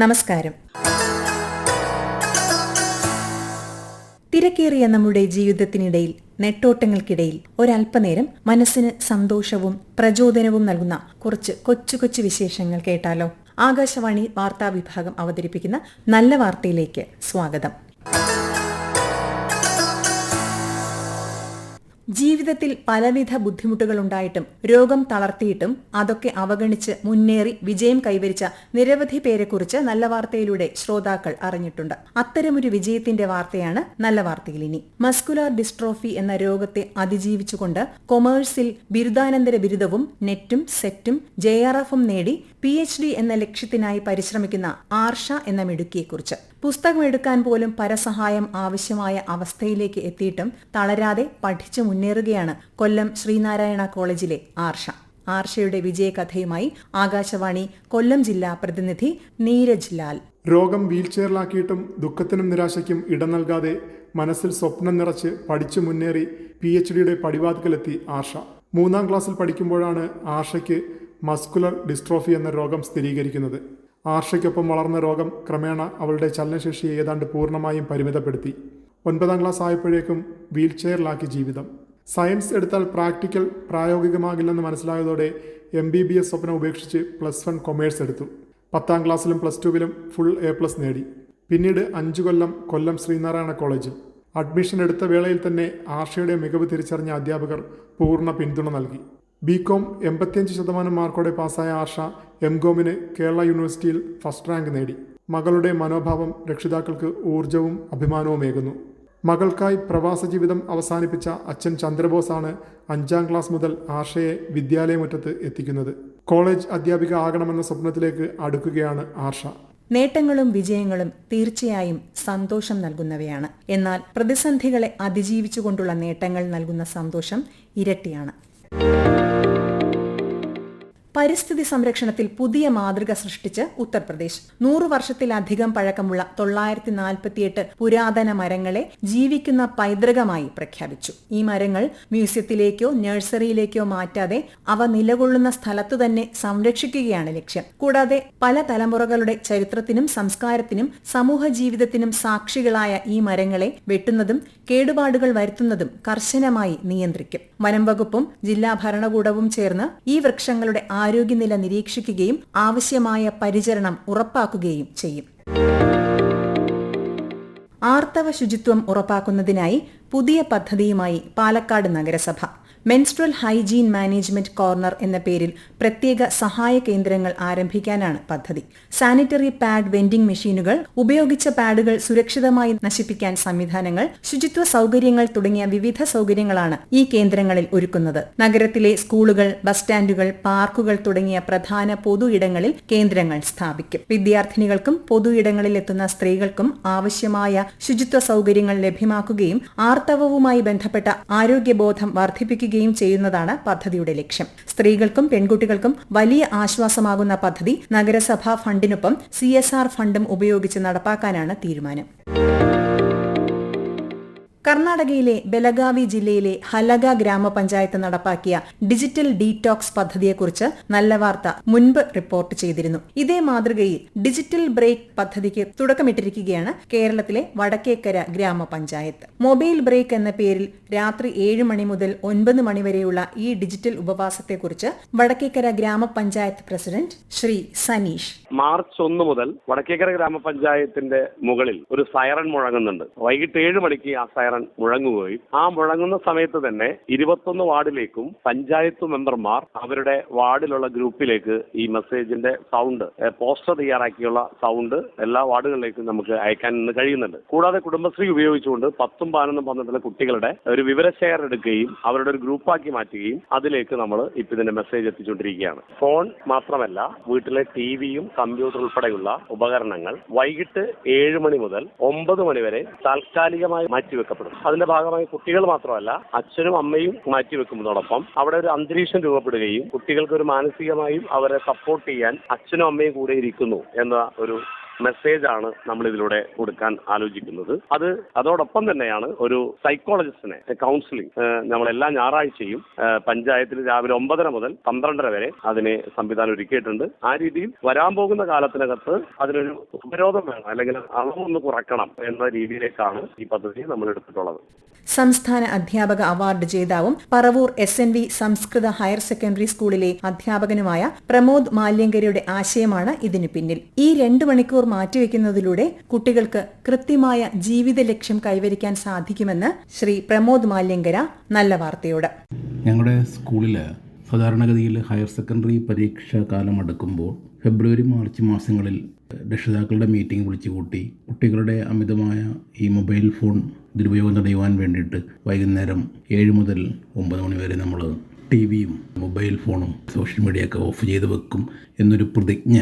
നമസ്കാരം. തിരക്കേറിയ നമ്മുടെ ജീവിതത്തിനിടയിൽ, നെട്ടോട്ടങ്ങൾക്കിടയിൽ ഒരല്പനേരം മനസ്സിന് സന്തോഷവും പ്രചോദനവും നൽകുന്ന കുറച്ച് കൊച്ചു കൊച്ചു വിശേഷങ്ങൾ കേട്ടാലോ? ആകാശവാണി വാർത്താ വിഭാഗം അവതരിപ്പിക്കുന്ന നല്ല വാർത്തയിലേക്ക് സ്വാഗതം. ജീവിതത്തിൽ പലവിധ ബുദ്ധിമുട്ടുകളുണ്ടായിട്ടും രോഗം തളർത്തിയിട്ടും അതൊക്കെ അവഗണിച്ച് മുന്നേറി വിജയം കൈവരിച്ച നിരവധി പേരെക്കുറിച്ച് നല്ല വാർത്തയിലൂടെ ശ്രോതാക്കൾ അറിഞ്ഞിട്ടുണ്ട്. അത്തരമൊരു വിജയത്തിന്റെ വാർത്തയാണ് നല്ല വാർത്തയിൽ ഇനി. മസ്കുലാർ ഡിസ്ട്രോഫി എന്ന രോഗത്തെ അതിജീവിച്ചുകൊണ്ട് കൊമേഴ്സിൽ ബിരുദാനന്തര ബിരുദവും നെറ്റും സെറ്റും JRFും നേടി PhD എന്ന ലക്ഷ്യത്തിനായി പരിശ്രമിക്കുന്ന ആർഷ എന്ന മിടുക്കിയെക്കുറിച്ച്. പുസ്തകമെടുക്കാൻ പോലും പരസഹായം ആവശ്യമായ അവസ്ഥയിലേക്ക് എത്തിയിട്ടും തളരാതെ പഠിച്ചു മുന്നേറുകയാണ് കൊല്ലം ശ്രീനാരായണ കോളേജിലെ ആർഷ. ആർഷയുടെ വിജയകഥയുമായി ആകാശവാണി കൊല്ലം ജില്ലാ പ്രതിനിധി നീരജ് ലാൽ. രോഗം വീൽചെയറിലാക്കിയിട്ടും ദുഃഖത്തിനും നിരാശയ്ക്കും ഇടം നൽകാതെ മനസ്സിൽ സ്വപ്നം നിറച്ച് പഠിച്ചു മുന്നേറി PhDയുടെ പടിവാതിക്കലെത്തി ആർഷ. 3ാം ക്ലാസ്സിൽ പഠിക്കുമ്പോഴാണ് ആർഷയ്ക്ക് മസ്കുലർ ഡിസ്ട്രോഫി എന്ന രോഗം സ്ഥിരീകരിക്കുന്നത്. ആർഷയ്ക്കൊപ്പം വളർന്ന രോഗം ക്രമേണ അവളുടെ ചലനശേഷിയെ ഏതാണ്ട് പൂർണ്ണമായും പരിമിതപ്പെടുത്തി. 9ാം ക്ലാസ് ആയപ്പോഴേക്കും വീൽചെയറിലാക്കി ജീവിതം. സയൻസ് എടുത്താൽ പ്രാക്ടിക്കൽ പ്രായോഗികമാകില്ലെന്ന് മനസ്സിലായതോടെ MBBS സ്വപ്നം ഉപേക്ഷിച്ച് +1 കൊമേഴ്സ് എടുത്തു. 10ാം ക്ലാസ്സിലും +2വിലും ഫുൾ A+ നേടി. പിന്നീട് 5 കൊല്ലം കൊല്ലം ശ്രീനാരായണ കോളേജിൽ. അഡ്മിഷൻ എടുത്ത വേളയിൽ തന്നെ ആർഷയുടെ മികവ് തിരിച്ചറിഞ്ഞ അധ്യാപകർ പൂർണ്ണ പിന്തുണ നൽകി. BCom 85% മാർക്കോടെ പാസ്സായ ആർഷ MComന് കേരള യൂണിവേഴ്സിറ്റിയിൽ ഫസ്റ്റ് റാങ്ക് നേടി. മകളുടെ മനോഭാവം രക്ഷിതാക്കൾക്ക് ഊർജവും അഭിമാനവുമേകുന്നു. മകൾക്കായി പ്രവാസ ജീവിതം അവസാനിപ്പിച്ച അച്ഛൻ ചന്ദ്രബോസാണ് 5ാം ക്ലാസ് മുതൽ ആർഷയെ വിദ്യാലയമുറ്റത്ത് എത്തിക്കുന്നത്. കോളേജ് അധ്യാപിക ആകണമെന്ന സ്വപ്നത്തിലേക്ക് അടുക്കുകയാണ് ആർഷ. നേട്ടങ്ങളും വിജയങ്ങളും തീർച്ചയായും സന്തോഷം നൽകുന്നവയാണ്. എന്നാൽ പ്രതിസന്ധികളെ അതിജീവിച്ചുകൊണ്ടുള്ള നേട്ടങ്ങൾ നൽകുന്ന സന്തോഷം ഇരട്ടിയാണ്. പരിസ്ഥിതി സംരക്ഷണത്തിൽ പുതിയ മാതൃക സൃഷ്ടിച്ച് ഉത്തർപ്രദേശ്. 100 വർഷത്തിലധികം പഴക്കമുള്ള 948 പുരാതന മരങ്ങളെ ജീവിക്കുന്ന പൈതൃകമായി പ്രഖ്യാപിച്ചു. ഈ മരങ്ങൾ മ്യൂസിയത്തിലേക്കോ നഴ്സറിയിലേക്കോ മാറ്റാതെ അവ നിലകൊള്ളുന്ന സ്ഥലത്തു തന്നെ സംരക്ഷിക്കുകയാണ് ലക്ഷ്യം. കൂടാതെ പല തലമുറകളുടെ ചരിത്രത്തിനും സംസ്കാരത്തിനും സമൂഹ ജീവിതത്തിനും സാക്ഷികളായ ഈ മരങ്ങളെ വെട്ടുന്നതും കേടുപാടുകൾ വരുത്തുന്നതും കർശനമായി നിയന്ത്രിക്കും. വനം വകുപ്പും ജില്ലാ ഭരണകൂടവും ചേർന്ന് ഈ വൃക്ഷങ്ങളുടെ ആരോഗ്യനില നിരീക്ഷിക്കുകയും ആവശ്യമായ പരിചരണം ഉറപ്പാക്കുകയും ചെയ്യും. ആർത്തവ ശുചിത്വം ഉറപ്പാക്കുന്നതിനായി പുതിയ പദ്ധതിയുമായി പാലക്കാട് നഗരസഭ. മെൻസ്ട്രൽ ഹൈജീൻ മാനേജ്മെന്റ് കോർണർ എന്ന പേരിൽ പ്രത്യേക സഹായ കേന്ദ്രങ്ങൾ ആരംഭിക്കാനാണ് പദ്ധതി. സാനിറ്ററി പാഡ് വെൻഡിംഗ് മെഷീനുകൾ, ഉപയോഗിച്ച പാഡുകൾ സുരക്ഷിതമായി നശിപ്പിക്കാൻ സംവിധാനങ്ങൾ, ശുചിത്വ സൗകര്യങ്ങൾ തുടങ്ങിയ വിവിധ സൗകര്യങ്ങളാണ് ഈ കേന്ദ്രങ്ങളിൽ ഒരുക്കുന്നത്. നഗരത്തിലെ സ്കൂളുകൾ, ബസ് സ്റ്റാൻഡുകൾ, പാർക്കുകൾ തുടങ്ങിയ പ്രധാന പൊതു ഇടങ്ങളിൽ കേന്ദ്രങ്ങൾ സ്ഥാപിക്കും. വിദ്യാർത്ഥിനികൾക്കും പൊതു ഇടങ്ങളിൽ എത്തുന്ന സ്ത്രീകൾക്കും ആവശ്യമായ ശുചിത്വ സൗകര്യങ്ങൾ ലഭ്യമാക്കുകയും ആർത്തവവുമായി ബന്ധപ്പെട്ട ആരോഗ്യബോധം വർദ്ധിപ്പിക്കുകയും ചെയ്യുന്നതാണ് പദ്ധതിയുടെ ലക്ഷ്യം. സ്ത്രീകൾക്കും പെൺകുട്ടികൾക്കും വലിയ ആശ്വാസമാകുന്ന പദ്ധതി നഗരസഭാ ഫണ്ടിനൊപ്പം CSR ഫണ്ടും ഉപയോഗിച്ച് നടപ്പാക്കാനാണ് തീരുമാനം. കർണാടകയിലെ ബെലഗാവി ജില്ലയിലെ ഹലഗ ഗ്രാമപഞ്ചായത്ത് നടപ്പാക്കിയ ഡിജിറ്റൽ ഡീടോക്സ് പദ്ധതിയെക്കുറിച്ച് നല്ല വാർത്ത മുൻപ് റിപ്പോർട്ട് ചെയ്തിരുന്നു. ഇതേ മാതൃകയിൽ ഡിജിറ്റൽ ബ്രേക്ക് പദ്ധതിക്ക് തുടക്കമിട്ടിരിക്കുകയാണ് കേരളത്തിലെ വടക്കേക്കര ഗ്രാമപഞ്ചായത്ത്. മൊബൈൽ ബ്രേക്ക് എന്ന പേരിൽ രാത്രി 7 മണി മുതൽ 9 മണി വരെയുള്ള ഈ ഡിജിറ്റൽ ഉപവാസത്തെക്കുറിച്ച് വടക്കേക്കര ഗ്രാമപഞ്ചായത്ത് പ്രസിഡന്റ് ശ്രീ സനീഷ്. മാർച്ച് 1 മുതൽ വടക്കേക്കര ഗ്രാമപഞ്ചായത്തിന്റെ മുകളിൽ ഒരു സൈറൺ മുഴങ്ങുന്നുണ്ട്. വൈകിട്ട് 7 മണിക്ക് ആ സൈറൺ മുഴങ്ങുകയും ആ മുഴങ്ങുന്ന സമയത്ത് തന്നെ 21 വാർഡിലേക്കും പഞ്ചായത്ത് മെമ്പർമാർ അവരുടെ വാർഡിലുള്ള ഗ്രൂപ്പിലേക്ക് ഈ മെസ്സേജിന്റെ സൗണ്ട്, പോസ്റ്റർ തയ്യാറാക്കിയുള്ള സൗണ്ട് എല്ലാ വാർഡുകളിലേക്കും നമുക്ക് അയക്കാൻ ഇന്ന് കഴിയുന്നുണ്ട്. കൂടാതെ കുടുംബശ്രീ ഉപയോഗിച്ചുകൊണ്ട് 10ഉം 11ഉം 12 കുട്ടികളുടെ ഒരു വിവരശേഖർ എടുക്കുകയും അവരുടെ ഒരു ഗ്രൂപ്പാക്കി മാറ്റുകയും അതിലേക്ക് നമ്മൾ ഇപ്പം ഇതിന്റെ മെസ്സേജ് എത്തിച്ചുകൊണ്ടിരിക്കുകയാണ്. ഫോൺ മാത്രമല്ല, വീട്ടിലെ TVയും കമ്പ്യൂട്ടർ ഉൾപ്പെടെയുള്ള ഉപകരണങ്ങൾ വൈകിട്ട് 7 മണി മുതൽ 9 മണി വരെ താൽക്കാലികമായി മാറ്റിവെക്കപ്പെടും. അതിന്റെ ഭാഗമായി കുട്ടികൾ മാത്രമല്ല, അച്ഛനും അമ്മയും മാറ്റിവെക്കുന്നതോടൊപ്പം അവിടെ ഒരു അന്തരീക്ഷം രൂപപ്പെടുകയും കുട്ടികൾക്ക് ഒരു മാനസികമായും അവരെ സപ്പോർട്ട് ചെയ്യാൻ അച്ഛനും അമ്മയും കൂടെ ഇരിക്കുന്നു എന്ന ഒരു മെസ്സേജാണ് നമ്മൾ ഇതിലൂടെ കൊടുക്കാൻ ആലോചിക്കുന്നത്. അതോടൊപ്പം തന്നെയാണ് ഒരു സൈക്കോളജിസ്റ്റിനെ കൗൺസിലിംഗ് നമ്മൾ എല്ലാ ഞായറാഴ്ചയും പഞ്ചായത്തിൽ രാവിലെ 9:30 മുതൽ 12:30 വരെ അതിനെ സംവിധാനം ഒരുക്കിയിട്ടുണ്ട്. ആ രീതിയിൽ വരാൻ പോകുന്ന കാലത്തിനകത്ത് അതിനൊരു ഉപരോധം വേണം, അല്ലെങ്കിൽ അളവൊന്ന് കുറക്കണം എന്ന രീതിയിലേക്കാണ് ഈ പദ്ധതി നമ്മൾ എടുത്തിട്ടുള്ളത്. സംസ്ഥാന അധ്യാപക അവാർഡ് ജേതാവും പറവൂർ SNV സംസ്കൃത ഹയർ സെക്കൻഡറി സ്കൂളിലെ അധ്യാപകനുമായ പ്രമോദ് മാല്യങ്കരയുടെ ആശയമാണ് ഇതിനു പിന്നിൽ. ഈ 2 മണിക്കൂർ മാറ്റിവെക്കുന്നതിലൂടെ കുട്ടികൾക്ക് കൃത്യമായ ജീവിത ലക്ഷ്യം കൈവരിക്കാൻ സാധിക്കുമെന്ന് ശ്രീ പ്രമോദ് മാല്യങ്കര നല്ല വാർത്തയോട്. ഞങ്ങളുടെ സ്കൂളിൽ സാധാരണഗതിയിൽ ഹയർ സെക്കൻഡറി പരീക്ഷാ കാലം അടുക്കുമ്പോൾ ഫെബ്രുവരി മാർച്ച് മാസങ്ങളിൽ രക്ഷിതാക്കളുടെ മീറ്റിംഗ് വിളിച്ചു കൂട്ടി കുട്ടികളുടെ അമിതമായ ഈ മൊബൈൽ ഫോൺ ദുരുപയോഗം തടയുവാൻ വേണ്ടിയിട്ട് വൈകുന്നേരം 7 മുതൽ 9 മണി വരെ നമ്മൾ TV-യും മൊബൈൽ ഫോണും സോഷ്യൽ മീഡിയയൊക്കെ ഓഫ് ചെയ്ത് വെക്കും എന്നൊരു പ്രതിജ്ഞ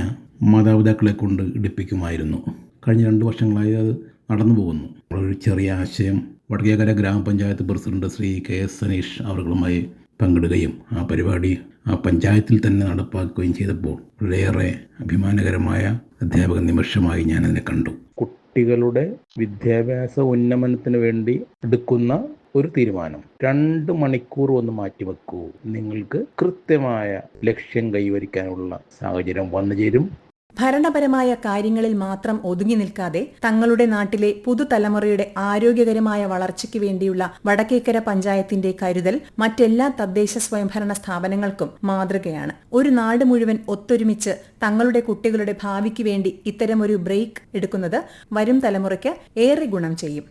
മാതാപിതാക്കളെ കൊണ്ട് എടുപ്പിക്കുമായിരുന്നു. കഴിഞ്ഞ 2 വർഷങ്ങളായി അത് നടന്നു പോകുന്നു. ഒരു ചെറിയ ആശയം വടക്കേക്കര ഗ്രാമപഞ്ചായത്ത് പ്രസിഡന്റ് ശ്രീ KS സനീഷ് അവர்களுമായി പങ്കിടുകയും ആ പരിപാടി ആ പഞ്ചായത്തിൽ തന്നെ നടപ്പാക്കുകയും ചെയ്തപ്പോൾ വളരെയേറെ അഭിമാനകരമായ അധ്യാപക നിമിഷമായി ഞാനതിനെ കണ്ടു. കുട്ടികളുടെ വിദ്യാഭ്യാസ ഉന്നമനത്തിന് വേണ്ടി എടുക്കുന്ന ഒരു തീരുമാനം 2 മണിക്കൂർ ഒന്ന് മാറ്റിവെക്കൂ, നിങ്ങൾക്ക് കൃത്യമായ ലക്ഷ്യം കൈവരിക്കാനുള്ള സാഹചര്യം വന്നു ചേരും. ഭരണപരമായ കാര്യങ്ങളിൽ മാത്രം ഒതുങ്ങി നിൽക്കാതെ തങ്ങളുടെ നാട്ടിലെ പുതുതലമുറയുടെ ആരോഗ്യകരമായ വളർച്ചയ്ക്ക് വേണ്ടിയുള്ള വടക്കേക്കര പഞ്ചായത്തിന്റെ കരുതൽ മറ്റെല്ലാ തദ്ദേശ സ്വയംഭരണ സ്ഥാപനങ്ങൾക്കും മാതൃകയാണ്. ഒരു നാട് മുഴുവൻ ഒത്തൊരുമിച്ച് തങ്ങളുടെ കുട്ടികളുടെ ഭാവിക്ക് വേണ്ടി ഇത്തരമൊരു ബ്രേക്ക് എടുക്കുന്നത് വരും തലമുറയ്ക്ക് ഏറെ ഗുണം ചെയ്യും.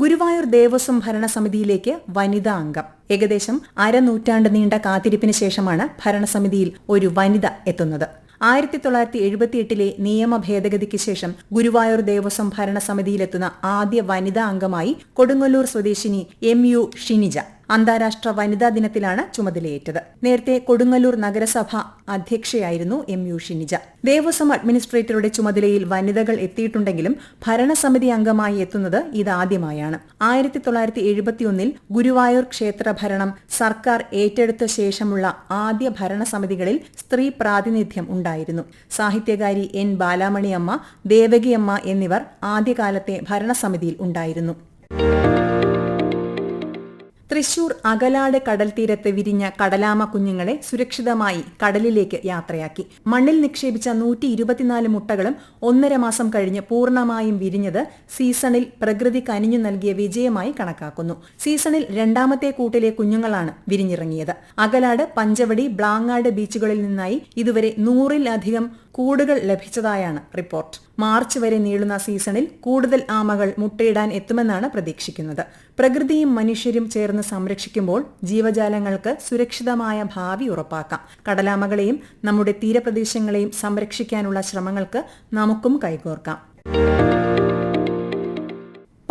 ഗുരുവായൂർ ദേവസ്വം ഭരണസമിതിയിലേക്ക് വനിതാ അംഗം. ഏകദേശം അരനൂറ്റാണ്ട് നീണ്ട കാത്തിരിപ്പിന് ശേഷമാണ് ഭരണസമിതിയിൽ ഒരു വനിത എത്തുന്നത്. 1978 നിയമ ഭേദഗതിക്ക് ശേഷം ഗുരുവായൂർ ദേവസ്വം ഭരണസമിതിയിലെത്തുന്ന ആദ്യ വനിതാ അംഗമായി കൊടുങ്ങല്ലൂർ സ്വദേശിനി MU ഷിനിജ അന്താരാഷ്ട്ര വനിതാ ദിനത്തിലാണ് ചുമതലയേറ്റത്. നേരത്തെ കൊടുങ്ങല്ലൂർ നഗരസഭ അധ്യക്ഷയായിരുന്നു MU ഷിനിജ. ദേവസ്വം അഡ്മിനിസ്ട്രേറ്ററുടെ ചുമതലയിൽ വനിതകൾ എത്തിയിട്ടുണ്ടെങ്കിലും ഭരണസമിതി അംഗമായി എത്തുന്നത് ഇതാദ്യമായാണ്. 1971 ഗുരുവായൂർ ക്ഷേത്രഭരണം സർക്കാർ ഏറ്റെടുത്ത ശേഷമുള്ള ആദ്യ ഭരണസമിതികളിൽ സ്ത്രീ പ്രാതിനിധ്യം ഉണ്ടായിരുന്നു. സാഹിത്യകാരി N ബാലാമണി അമ്മ, ദേവകി അമ്മ എന്നിവർ ആദ്യകാലത്തെ ഭരണസമിതിയിൽ ഉണ്ടായിരുന്നു. തൃശൂർ അകലാട് കടൽ തീരത്ത് വിരിഞ്ഞ കടലാമ കുഞ്ഞുങ്ങളെ സുരക്ഷിതമായി കടലിലേക്ക് യാത്രയാക്കി. മണ്ണിൽ നിക്ഷേപിച്ച 124 മുട്ടകളും 1.5 മാസം കഴിഞ്ഞ് പൂർണ്ണമായും വിരിഞ്ഞത് സീസണിൽ പ്രകൃതി കനിഞ്ഞു നൽകിയ വിജയമായി കണക്കാക്കുന്നു. സീസണിൽ 2ാമത്തെ കൂട്ടിലെ കുഞ്ഞുങ്ങളാണ് വിരിഞ്ഞിറങ്ങിയത്. അകലാട്, പഞ്ചവടി, ബ്ലാങ്ങാട് ബീച്ചുകളിൽ നിന്നായി ഇതുവരെ 100-ലധികം കൂടുകൾ ലഭിച്ചതായാണ് റിപ്പോർട്ട്. മാർച്ച് വരെ നീളുന്ന സീസണിൽ കൂടുതൽ ആമകൾ മുട്ടയിടാൻ എത്തുമെന്നാണ് പ്രതീക്ഷിക്കുന്നത്. പ്രകൃതിയും മനുഷ്യരും ചേർന്ന് സംരക്ഷിക്കുമ്പോൾ ജീവജാലങ്ങൾക്ക് സുരക്ഷിതമായ ഭാവി ഉറപ്പാക്കാം. കടലാമകളെയും നമ്മുടെ തീരപ്രദേശങ്ങളെയും സംരക്ഷിക്കാനുള്ള ശ്രമങ്ങൾക്ക് നമുക്കും കൈകോർക്കാം.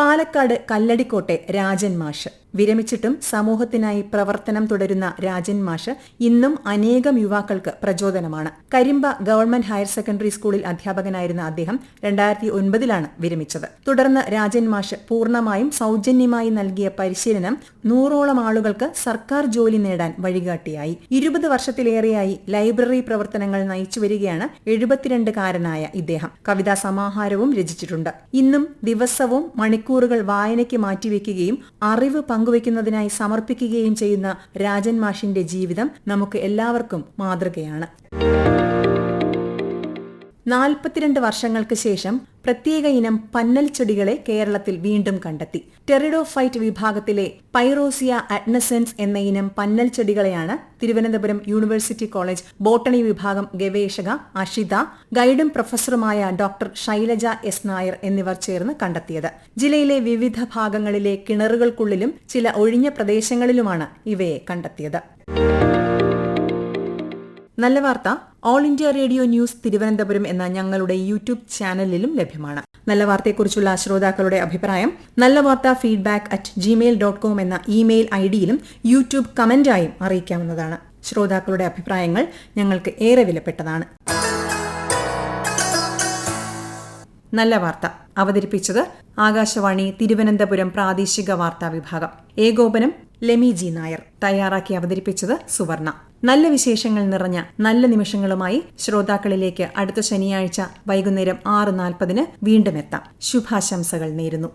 പാലക്കാട് കല്ലടിക്കോട്ടെ രാജൻ മാഷ്. വിരമിച്ചിട്ടും സമൂഹത്തിനായി പ്രവർത്തനം തുടരുന്ന രാജൻ മാഷ് ഇന്നും അനേകം യുവാക്കൾക്ക് പ്രചോദനമാണ്. കരിമ്പ ഗവൺമെന്റ് ഹയർ സെക്കൻഡറി സ്കൂളിൽ അധ്യാപകനായിരുന്ന അദ്ദേഹം 2009 വിരമിച്ചത്. തുടർന്ന് രാജൻ മാഷ് പൂർണ്ണമായും സൗജന്യമായി നൽകിയ പരിശീലനം 100ഓളം ആളുകൾക്ക് സർക്കാർ ജോലി നേടാൻ വഴികാട്ടിയായി. 20 വർഷത്തിലേറെയായി ലൈബ്രറി പ്രവർത്തനങ്ങൾ നയിച്ചുവരികയാണ് 72-കാരനായ ഇദ്ദേഹം. കവിതാ സമാഹാരവും രചിച്ചിട്ടുണ്ട്. ഇന്നും ദിവസവും മണിക്കൂറുകൾ വായനയ്ക്ക് മാറ്റിവെക്കുകയും അറിവ് പങ്കുവയ്ക്കുന്നതിനായി സമർപ്പിക്കുകയും ചെയ്യുന്ന രാജൻ മാഷിന്റെ ജീവിതം നമുക്ക് എല്ലാവർക്കും മാതൃകയാണ്. 42 വർഷങ്ങൾക്ക് ശേഷം പ്രത്യേക ഇനം പന്നൽ ചെടികളെ കേരളത്തിൽ വീണ്ടും കണ്ടെത്തി. ടെറിഡോഫൈറ്റ് വിഭാഗത്തിലെ പൈറോസിയ അഡ്നസെൻസ് എന്ന ഇനം പന്നൽ ചെടികളെയാണ് തിരുവനന്തപുരം യൂണിവേഴ്സിറ്റി കോളേജ് ബോട്ടണി വിഭാഗം ഗവേഷക അഷിത, ഗൈഡും പ്രൊഫസറുമായ ഡോക്ടർ ശൈലജ S. നായർ എന്നിവർ ചേർന്ന് കണ്ടെത്തിയത്. ജില്ലയിലെ വിവിധ ഭാഗങ്ങളിലെ കിണറുകൾക്കുള്ളിലും ചില ഒഴിഞ്ഞ പ്രദേശങ്ങളിലുമാണ് ഇവയെ കണ്ടെത്തിയത്. നല്ല വാർത്ത all India radio news Thiruvananthapuram എന്ന ഞങ്ങളുടെ യൂട്യൂബ് ചാനലിലും ലഭ്യമാണ്. നല്ല വാർത്തയെക്കുറിച്ചുള്ള ശ്രോതാക്കളുടെ അഭിപ്രായം നല്ല വാർത്ത feedback@gmail.com എന്ന ഇമെയിൽ ഐഡിയിലും യൂട്യൂബ് കമന്റായും അറിയിക്കാവുന്നതാണ്. ശ്രോതാക്കളുടെ അഭിപ്രായങ്ങൾ ഞങ്ങൾക്ക് ഏറെ വിലപ്പെട്ടതാണ്. നല്ല വാർത്ത അവതരിപ്പിച്ചത് ആകാശവാണി തിരുവനന്തപുരം പ്രാദേശിക വാർത്താ വിഭാഗം. ഏകോപനം ലെമി ജി നായർ. തയ്യാറാക്കി അവതരിപ്പിച്ചത് സുവർണ. നല്ല വിശേഷങ്ങൾ നിറഞ്ഞ നല്ല നിമിഷങ്ങളുമായി ശ്രോതാക്കളിലേക്ക് അടുത്ത ശനിയാഴ്ച വൈകുന്നേരം 6:40 വീണ്ടും എത്താം. ശുഭാശംസകൾ നേരുന്നു.